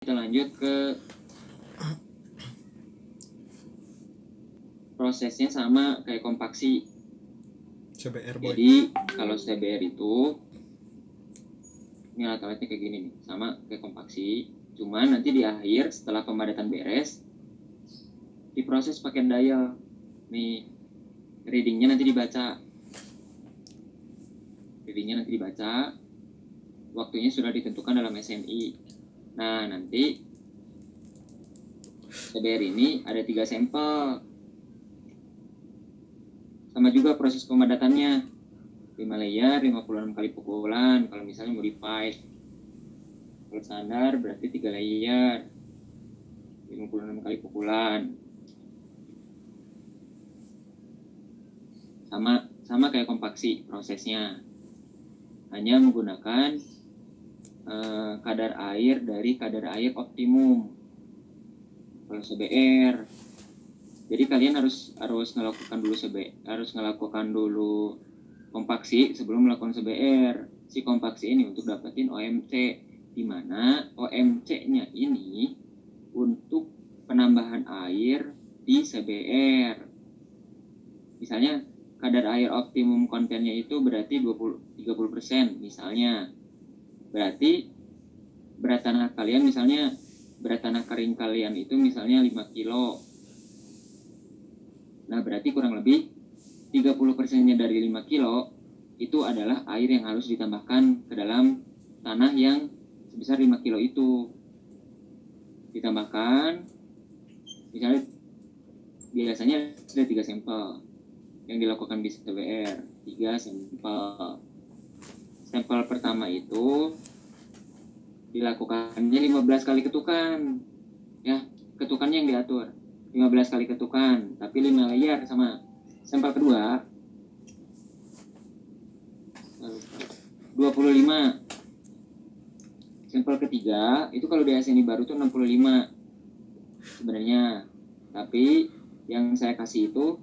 Kita lanjut ke prosesnya sama kayak kompaksi. CBR boy. Jadi kalau CBR itu ini alat-alatnya kayak gini nih, sama kayak kompaksi. Cuman nanti di akhir setelah pemadatan beres diproses pakai dial. Nih readingnya nanti dibaca. Waktunya sudah ditentukan dalam SMI. Nah nanti CBR ini ada 3 sampel. Sama juga proses pemadatannya 5 layer, 56 kali pukulan. Kalau misalnya modified, kalau standar berarti 3 layer, 56 kali pukulan. Sama kayak kompaksi prosesnya, hanya menggunakan kadar air dari kadar air optimum kalau CBR. Jadi kalian harus melakukan dulu kompaksi sebelum melakukan CBR. Si kompaksi ini untuk dapetin OMC, di mana OMC-nya ini untuk penambahan air di CBR. Misalnya kadar air optimum kontennya itu berarti 30% misalnya. Berarti berat tanah kering kalian itu misalnya 5 kilo. Nah, berarti kurang lebih 30%-nya dari 5 kilo itu adalah air yang harus ditambahkan ke dalam tanah yang sebesar 5 kilo itu. Ditambahkan, misalnya biasanya ada 3 sampel yang dilakukan di CBR. 3 sampel. Sampel pertama itu dilakukannya 15 kali ketukan. Ya, ketukannya yang diatur 15 kali ketukan, tapi 5 layer. Sama sampel kedua 25. Sampel ketiga itu kalau di SNI baru tuh 65 sebenarnya, tapi yang saya kasih itu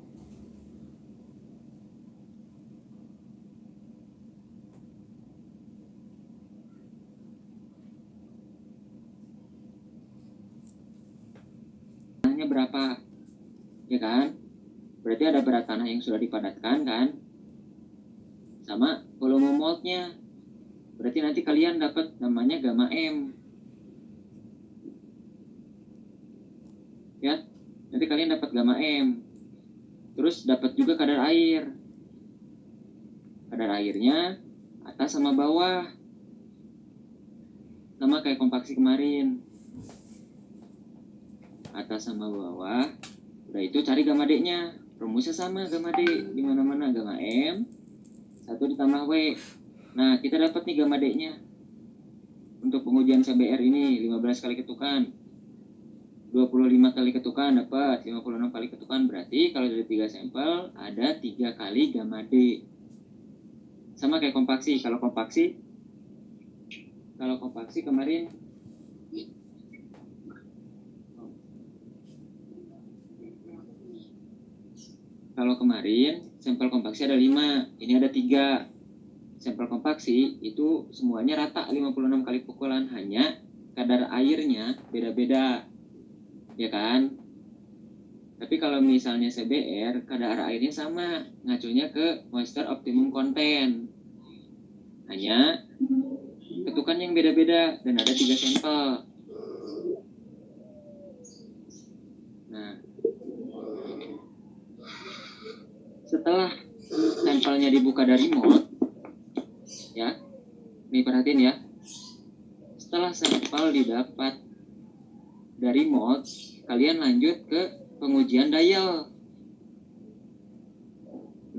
tanahnya berapa, ya kan? Berarti ada berat tanah yang sudah dipadatkan kan, sama volume moldnya. Berarti nanti kalian dapat namanya gamma M, ya. Nanti kalian dapat gamma M. Terus dapat juga kadar air. Kadar airnya atas sama bawah, sama kayak kompaksi kemarin. Atas sama bawah. Udah itu cari gamma D-nya. Rumusnya sama gamma D di mana-mana, gamma M 1 ditambah W. Nah, kita dapat nih gamma D-nya. Untuk pengujian CBR ini 15 kali ketukan. 25 kali ketukan dapat 56 kali ketukan. Berarti kalau dari 3 sampel ada 3 kali gamma D. Sama kayak kompaksi. Kalau kompaksi kemarin sampel kompaksi ada 5, ini ada 3. Sampel kompaksi itu semuanya rata 56 kali pukulan, hanya kadar airnya beda-beda, ya kan? Tapi kalau misalnya CBR, kadar airnya sama, ngacunya ke moisture optimum content. Hanya ketukan yang beda-beda dan ada 3 sampel. Nah, setelah sampelnya dibuka dari mold, ya, nih perhatiin ya. Setelah sampel didapat dari mold, kalian lanjut ke pengujian dial.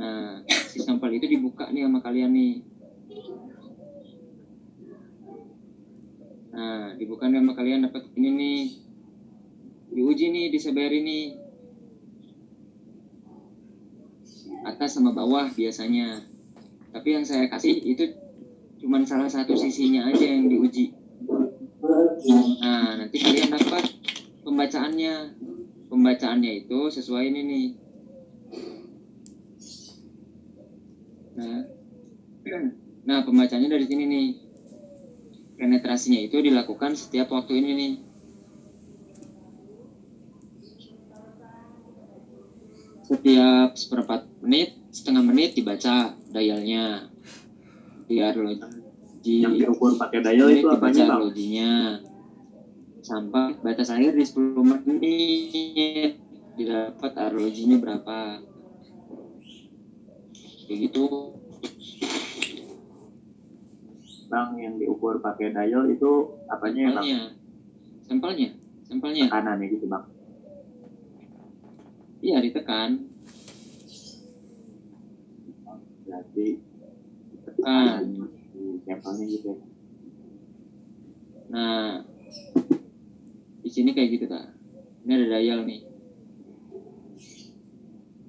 Nah, si sampel itu dibuka nih sama kalian nih. Nah, dibuka nih sama kalian, dapat ini nih. Diuji nih di CBR ini. Atas sama bawah biasanya. Tapi yang saya kasih itu cuma salah satu sisinya aja yang diuji. Nah, nanti kalian dapat pembacaannya. Pembacaannya itu sesuai ini nih. Nah, pembacaannya dari sini nih. Penetrasinya itu dilakukan setiap waktu ini nih. setiap seperempat menit, setengah menit dibaca dialnya di arloji. Yang diukur pakai dial itu apanya dibaca bang? arlojinya sampai batas akhir di 10 menit didapat arlojinya berapa, kayak gitu. Bang, yang diukur pakai dial itu apanya ya bang? Sampelnya Tekanannya gitu bang? iya ditekan. Berarti Tekan. di sampelnya gitu ya. Nah, di sini kayak gitu kak. Ini ada dial nih.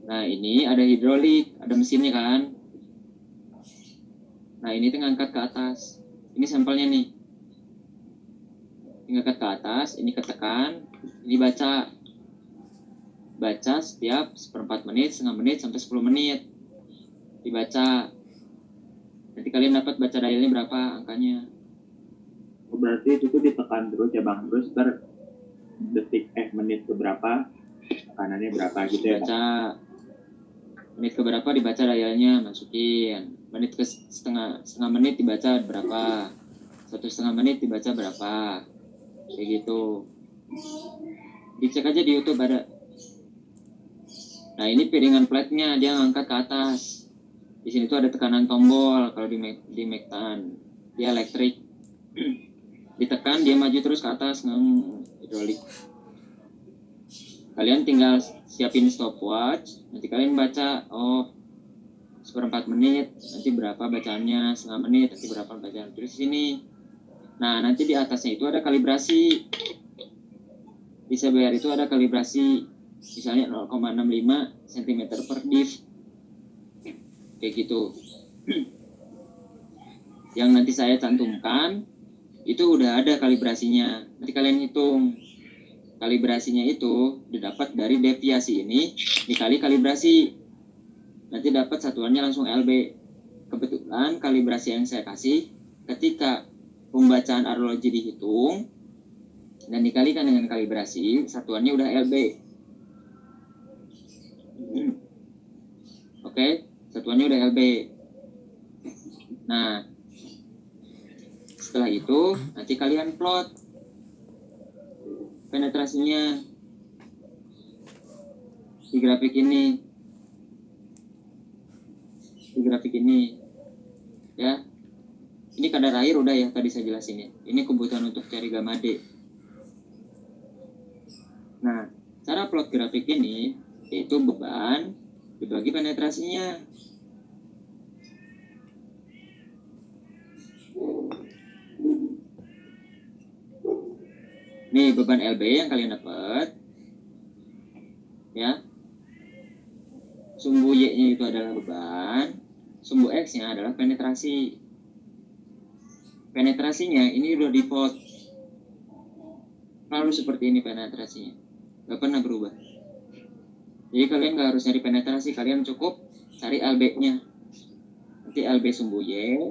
Nah ini ada hidrolik, ada mesinnya kan. Nah ini tuh ngangkat ke atas. Ini sampelnya nih. Ini ngangkat ke atas, ini ketekan, ini baca. Baca setiap seperempat menit, setengah menit, sampai 10 menit. Dibaca. Nanti kalian dapat baca dialnya berapa angkanya. Oh, berarti itu tuh ditekan terus ya bang, terus menit keberapa tekanannya berapa gitu ya bang? Baca menit keberapa dibaca dialnya, masukin. Menit ke setengah menit dibaca berapa, 1,5 menit dibaca berapa, kayak gitu. Dicek aja di YouTube ada. Nah ini piringan plate-nya, dia ngangkat ke atas. Di sini tuh ada tekanan tombol. Kalau di Mektan dia elektrik. Ditekan dia maju terus ke atas, hidrolik. Kalian tinggal siapin stopwatch. Nanti kalian baca, oh seperempat menit, nanti berapa bacaannya, setengah menit, nanti berapa bacaan. Terus sini. Nah nanti di atasnya itu ada kalibrasi. Di CBR itu ada kalibrasi, misalnya 0,65 cm per div, kayak gitu. Yang nanti saya cantumkan itu udah ada kalibrasinya. Nanti kalian hitung kalibrasinya itu didapat dari deviasi ini dikali kalibrasi, nanti dapat satuannya langsung LB. Kebetulan kalibrasi yang saya kasih ketika pembacaan arloji dihitung dan dikalikan dengan kalibrasi, satuannya udah LB. Oke, satuannya udah LB. Nah, setelah itu nanti kalian plot penetrasinya di grafik ini. Ya. Ini kadar air udah ya tadi saya jelasin ya. Ini kebutuhan untuk cari gamma D. Nah, cara plot grafik ini yaitu beban dibagi penetrasinya. Nih beban LB yang kalian dapat, ya. Sumbu Y-nya itu adalah beban, sumbu X-nya adalah penetrasi. Penetrasinya ini udah default, lalu seperti ini penetrasinya, gak pernah berubah. Jadi kalian gak harus cari penetrasi, kalian cukup cari LB-nya. Nanti LB sumbu Y,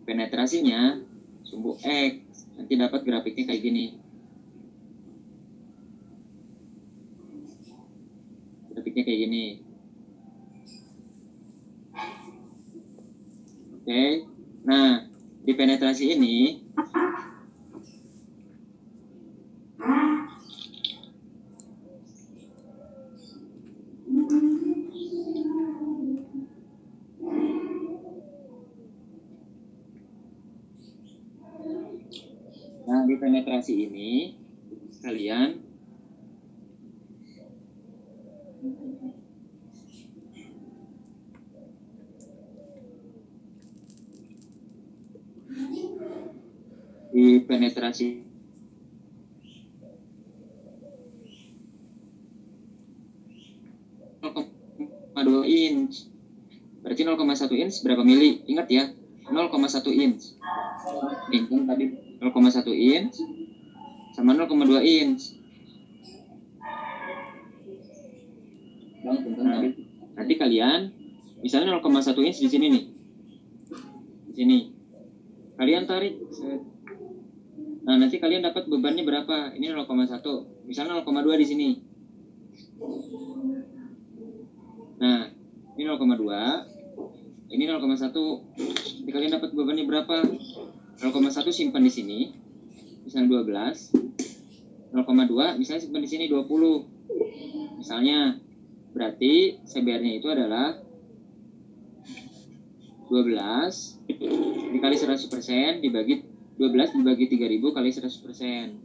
penetrasinya sumbu X, nanti dapat grafiknya kayak gini. Grafiknya kayak gini. Oke. Nah, di penetrasi ini di penetrasi ini kalian di penetrasi dua inch. Berarti 0,1 inch berapa mili? Ingat ya, 0,1 inch. Ini tadi 0,1 inch sama 0,2 inch. Nah, nanti kalian misalnya 0,1 inch di sini nih. Di sini. Kalian tarik. Nah, nanti kalian dapat bebannya berapa? Ini 0,1. Misalnya 0,2 di sini. Nah, ini 0,2, ini 0,1. Jadi kalian dapat bebannya berapa? 0,1 simpan di sini, misalnya 12. 0,2 misalnya simpan di sini 20. Misalnya, berarti CBR-nya itu adalah 12 dikali 100% dibagi 12 dibagi 3000 kali 100%.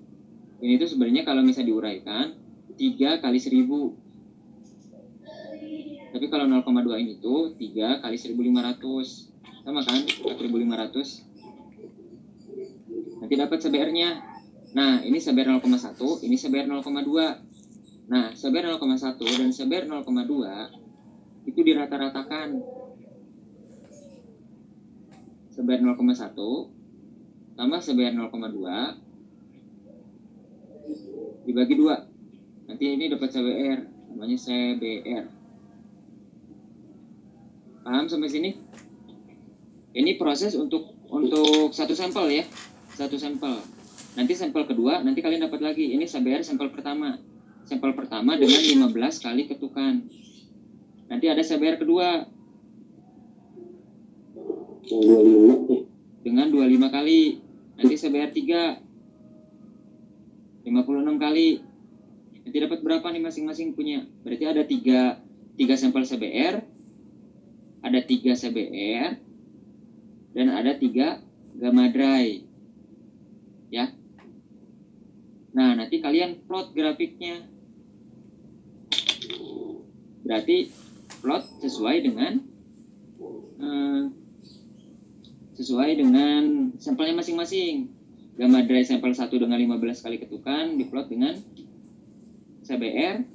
Ini itu sebenarnya kalau misalnya diuraikan 3 kali 1000. Tapi kalau 0,2 ini tuh 3 kali 1500. Sama kan? 4500. Nanti dapat CBR-nya. Nah, ini CBR 0,1, ini CBR 0,2. Nah, CBR 0,1 dan CBR 0,2 itu dirata-ratakan. CBR 0,1 tambah CBR 0,2 dibagi 2. Nanti ini dapat CBR, namanya CBR. Paham sampai sini? Ini proses untuk satu sampel ya. Satu sampel. Nanti sampel kedua, nanti kalian dapat lagi. Ini CBR sampel pertama. Sampel pertama dengan 15 kali ketukan. Nanti ada CBR kedua dengan 25 kali. Nanti CBR 3 56 kali. Nanti dapat berapa nih masing-masing punya? Berarti ada 3 sampel CBR, ada 3 CBR, dan ada 3 gamma dry. Ya. Nah, nanti kalian plot grafiknya. Berarti plot sesuai dengan sampelnya masing-masing. Gamma dry sampel 1 dengan 15 kali ketukan diplot dengan CBR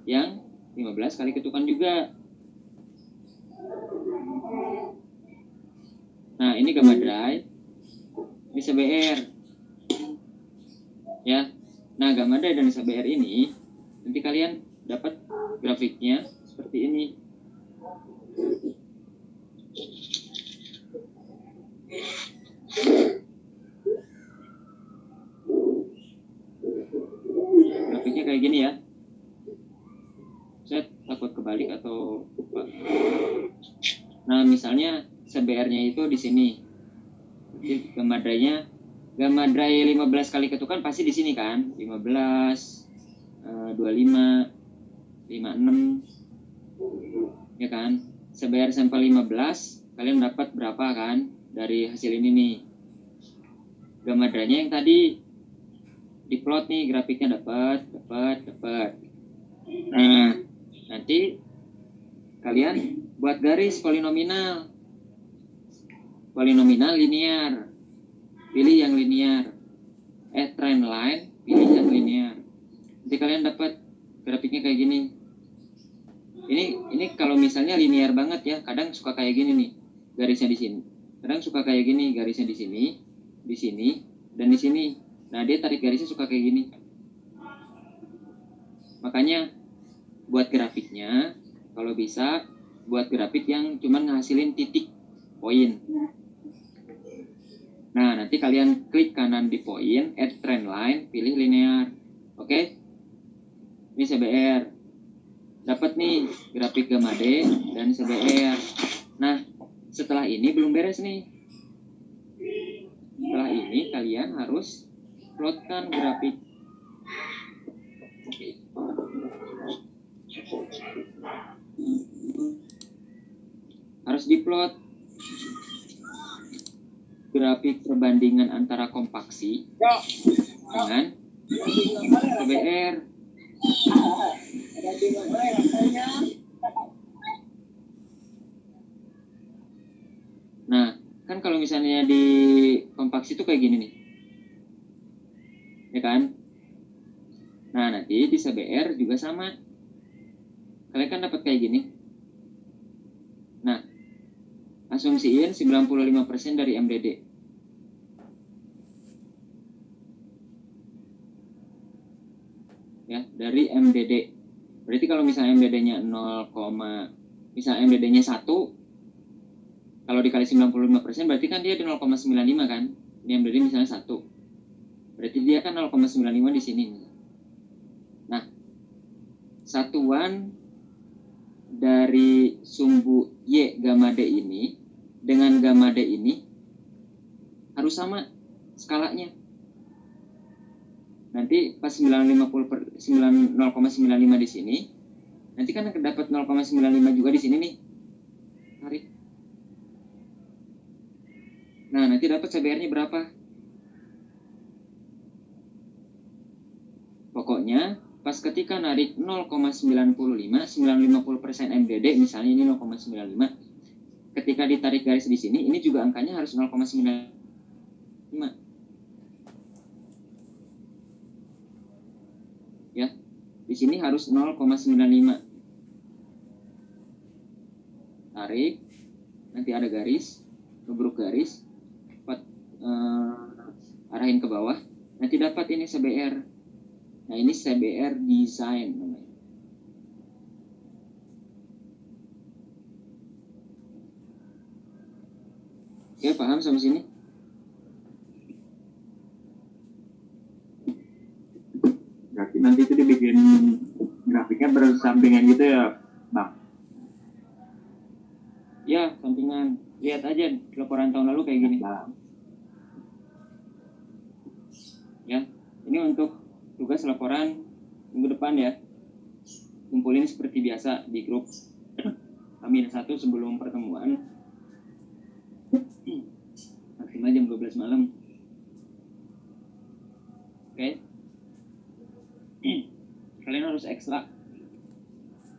yang 15 kali ketukan juga. Nah, ini gamma dry, ini CBR. Ya. Nah, gamma dry dan CBR ini nanti kalian dapat grafiknya seperti ini. Grafiknya kayak gini ya. Saya takut kebalik atau lupa. Nah, misalnya CBR-nya itu di sini. Jadi gamma dry-nya, gamma dry 15 kali ketukan pasti di sini kan? 15, 25, 56. Ya kan? CBR sampel 15, kalian dapat berapa kan dari hasil ini nih? Gamma dry-nya yang tadi diplot nih, grafiknya dapat. Nah, nanti kalian buat garis polinominal linear, pilih yang linear. Trend line, pilih yang linear. Nanti kalian dapat grafiknya kayak gini. Ini kalau misalnya linear banget ya, kadang suka kayak gini nih, garisnya di sini. Kadang suka kayak gini, garisnya di sini, dan di sini. Nah, dia tarik garisnya suka kayak gini. Makanya buat grafiknya, kalau bisa buat grafik yang cuman ngasilin titik poin. Nah, nanti kalian klik kanan di poin, add trend line, pilih linear. Oke? Ini CBR. Dapat nih grafik gamma D dan CBR. Nah, setelah ini belum beres nih. Setelah ini kalian harus plotkan grafik. Harus diplot grafik perbandingan antara kompaksi dengan CBR. Nah, kan kalau misalnya di kompaksi itu kayak gini nih, ya kan? Nah, nanti di CBR juga sama. Kalian kan dapat kayak gini. Nah, asumsiin 95% dari MDD. Ya, dari MDD. Berarti kalau misalnya MDD-nya 0, misalnya MDD-nya 1, kalau dikali 95% berarti kan dia di 0,95 kan? Ini MDD misalnya 1. Berarti dia kan 0,95 di sini. Nah, satuan dari sumbu Y gamma D ini dengan gamma D ini harus sama skalanya. Nanti pas 0,95 di sini, nanti kan dapat 0,95 juga di sini nih. Tarik. Nah, nanti dapat CBR-nya berapa? Pokoknya pas ketika narik 0,95, 50% MDD, misalnya ini 0,95. Ketika ditarik garis di sini, ini juga angkanya harus 0,95. Ya, di sini harus 0,95. Tarik, nanti ada garis, ngebruk garis, arahin ke bawah, nanti dapat ini CBR. Nah, ini CBR design namanya. Oke, paham sampai sini? Berarti nanti itu dibikin grafiknya bersampingan gitu ya, Bang? Ya, sampingan. Lihat aja laporan tahun lalu kayak gini. Nah, Ya, ini untuk tugas laporan minggu depan ya. Kumpulin seperti biasa di grup Amin 1 sebelum pertemuan. Maksimal jam 12 malam. Oke. Kalian harus ekstra.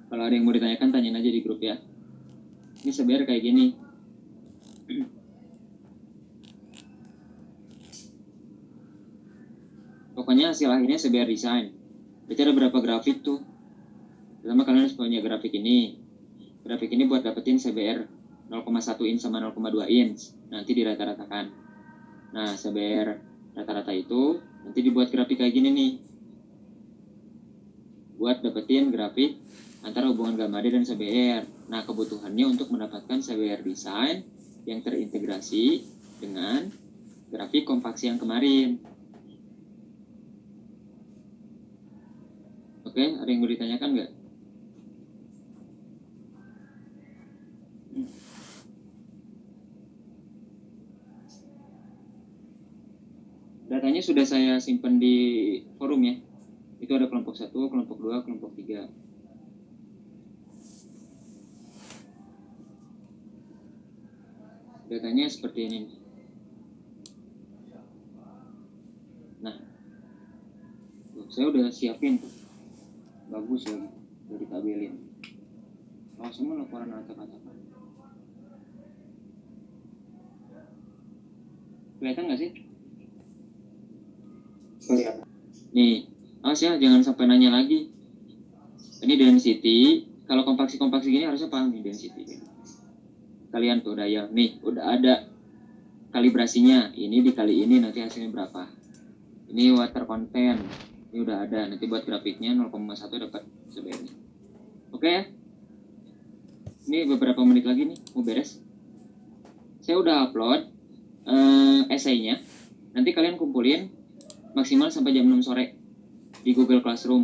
Kalau ada yang mau ditanyakan, tanyain aja di grup ya. Ini CBR kayak gini. Pokoknya hasil akhirnya CBR design. Berarti ada berapa grafik tuh? Pertama kalian harus punya grafik ini. Grafik ini buat dapetin CBR 0,1 inch sama 0,2 inch. Nanti dirata-ratakan. Nah, CBR rata-rata itu nanti dibuat grafik kayak gini nih. Buat dapetin grafik antara hubungan gamma D dan CBR. Nah, kebutuhannya untuk mendapatkan CBR design yang terintegrasi dengan grafik kompaksi yang kemarin. Oke, ada yang mau ditanyakan nggak? Datanya sudah saya simpan di forum ya. Itu ada kelompok 1, kelompok 2, kelompok 3. Datanya seperti ini. Nah, tuh, saya udah siapin tuh. Bagus lagi, udah ditabelin. Oh, semua laporan acak-acakan. Kelihatan nggak sih? kelihatan. Nih, awas ya, jangan sampai nanya lagi. Ini density. Kalau kompaksi-kompaksi gini harusnya paham nih density. Kalian tuh udah ya, nih udah ada kalibrasinya. Ini dikali ini nanti hasilnya berapa? Ini water content. Ini udah ada. Nanti buat grafiknya 0,1 dapat CBR-nya. Oke ya? Ini beberapa menit lagi nih mau beres. Saya udah upload esainya. Nanti kalian kumpulin maksimal sampai jam 6 sore di Google Classroom.